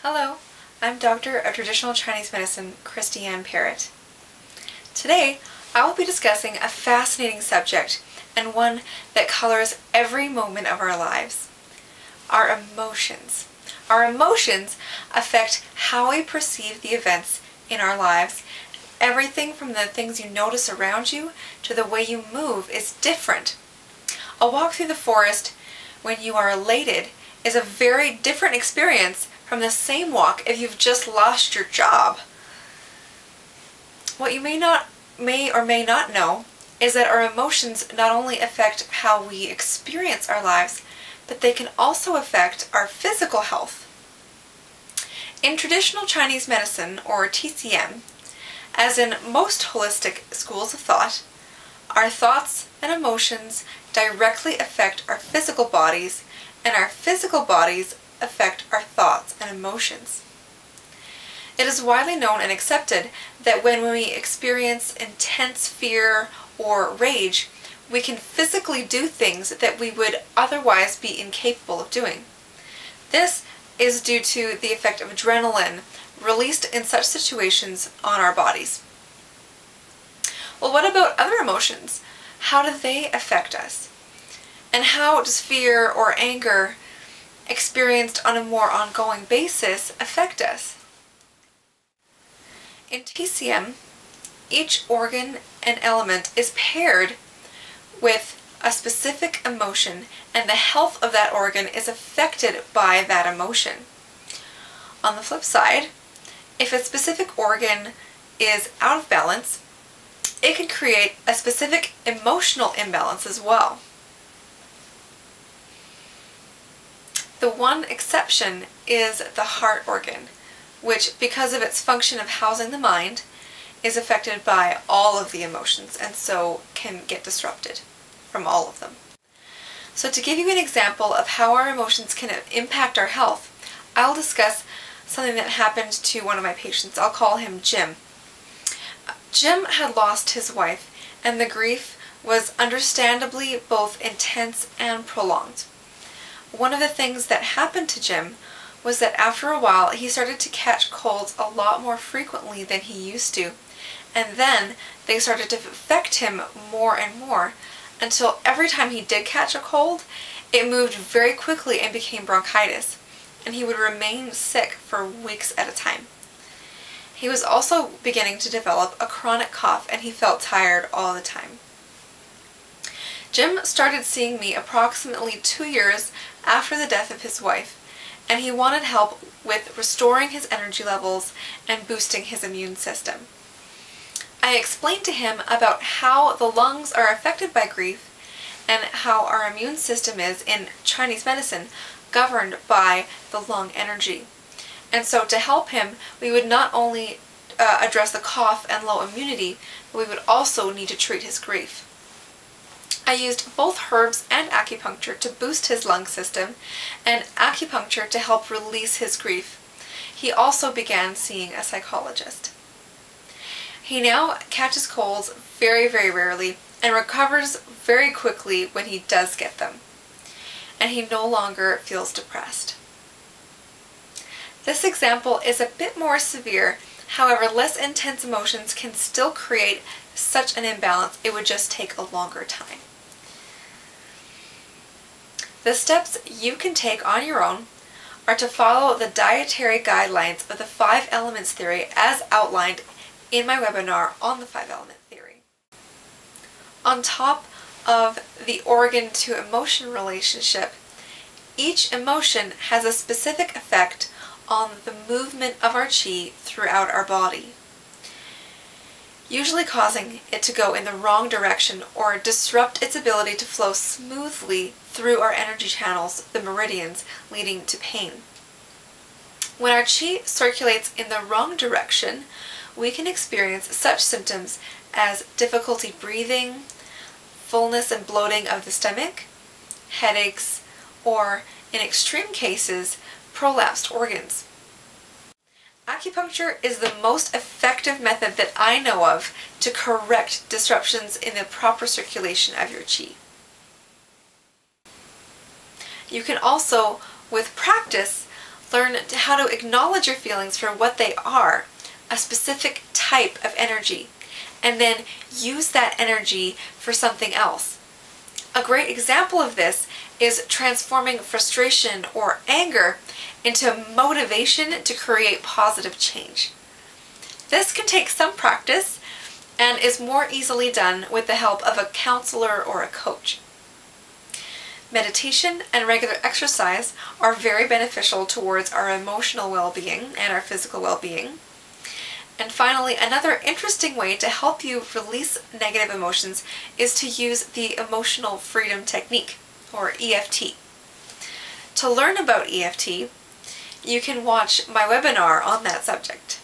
Hello, I'm Doctor of Traditional Chinese Medicine, Parrott. Today, I will be discussing a fascinating subject and one that colors every moment of our lives. Our emotions. Our emotions affect how we perceive the events in our lives. Everything from the things you notice around you to the way you move is different. A walk through the forest when you are elated is a very different experience from the same walk if you've just lost your job. What you may or may not know is that our emotions not only affect how we experience our lives, but they can also affect our physical health. In traditional Chinese medicine, or TCM, as in most holistic schools of thought, our thoughts and emotions directly affect our physical bodies, and our physical bodies affect our thoughts and emotions. It is widely known and accepted that when we experience intense fear or rage, we can physically do things that we would otherwise be incapable of doing. This is due to the effect of adrenaline released in such situations on our bodies. Well, what about other emotions? How do they affect us? And how does fear or anger experienced on a more ongoing basis affect us? In TCM, each organ and element is paired with a specific emotion, and the health of that organ is affected by that emotion. On the flip side, if a specific organ is out of balance, it can create a specific emotional imbalance as well. The one exception is the heart organ, which, because of its function of housing the mind, is affected by all of the emotions and so can get disrupted from all of them. So to give you an example of how our emotions can impact our health, I'll discuss something that happened to one of my patients. I'll call him Jim. Jim had lost his wife, and the grief was understandably both intense and prolonged. One of the things that happened to Jim was that after a while he started to catch colds a lot more frequently than he used to, and then they started to affect him more and more until every time he did catch a cold, it moved very quickly and became bronchitis, and he would remain sick for weeks at a time. He was also beginning to develop a chronic cough, and he felt tired all the time. Jim started seeing me approximately 2 years after the death of his wife, and he wanted help with restoring his energy levels and boosting his immune system. I explained to him about how the lungs are affected by grief and how our immune system is, in Chinese medicine, governed by the lung energy. And so to help him, we would not only address the cough and low immunity, but we would also need to treat his grief. I used both herbs and acupuncture to boost his lung system, and acupuncture to help release his grief. He also began seeing a psychologist. He now catches colds very, very rarely and recovers very quickly when he does get them. And he no longer feels depressed. This example is a bit more severe. However, less intense emotions can still create such an imbalance. It would just take a longer time. The steps you can take on your own are to follow the dietary guidelines of the 5 elements theory as outlined in my webinar on the 5 element theory. On top of the organ to emotion relationship, each emotion has a specific effect on the movement of our qi throughout our body, usually causing it to go in the wrong direction or disrupt its ability to flow smoothly through our energy channels, the meridians, leading to pain. When our qi circulates in the wrong direction, we can experience such symptoms as difficulty breathing, fullness and bloating of the stomach, headaches, or, in extreme cases, prolapsed organs. Acupuncture is the most effective method that I know of to correct disruptions in the proper circulation of your qi. You can also, with practice, Learn how to acknowledge your feelings for what they are, a specific type of energy, and then use that energy for something else. A great example of this is transforming frustration or anger into motivation to create positive change. This can take some practice and is more easily done with the help of a counselor or a coach. Meditation and regular exercise are very beneficial towards our emotional well-being and our physical well-being. And finally, another interesting way to help you release negative emotions is to use the Emotional Freedom Technique, or EFT. To learn about EFT, you can watch my webinar on that subject.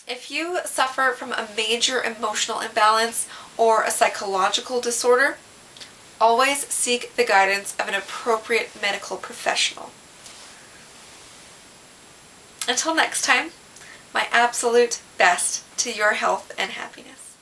If you suffer from a major emotional imbalance or a psychological disorder, always seek the guidance of an appropriate medical professional. Until next time, my absolute best to your health and happiness.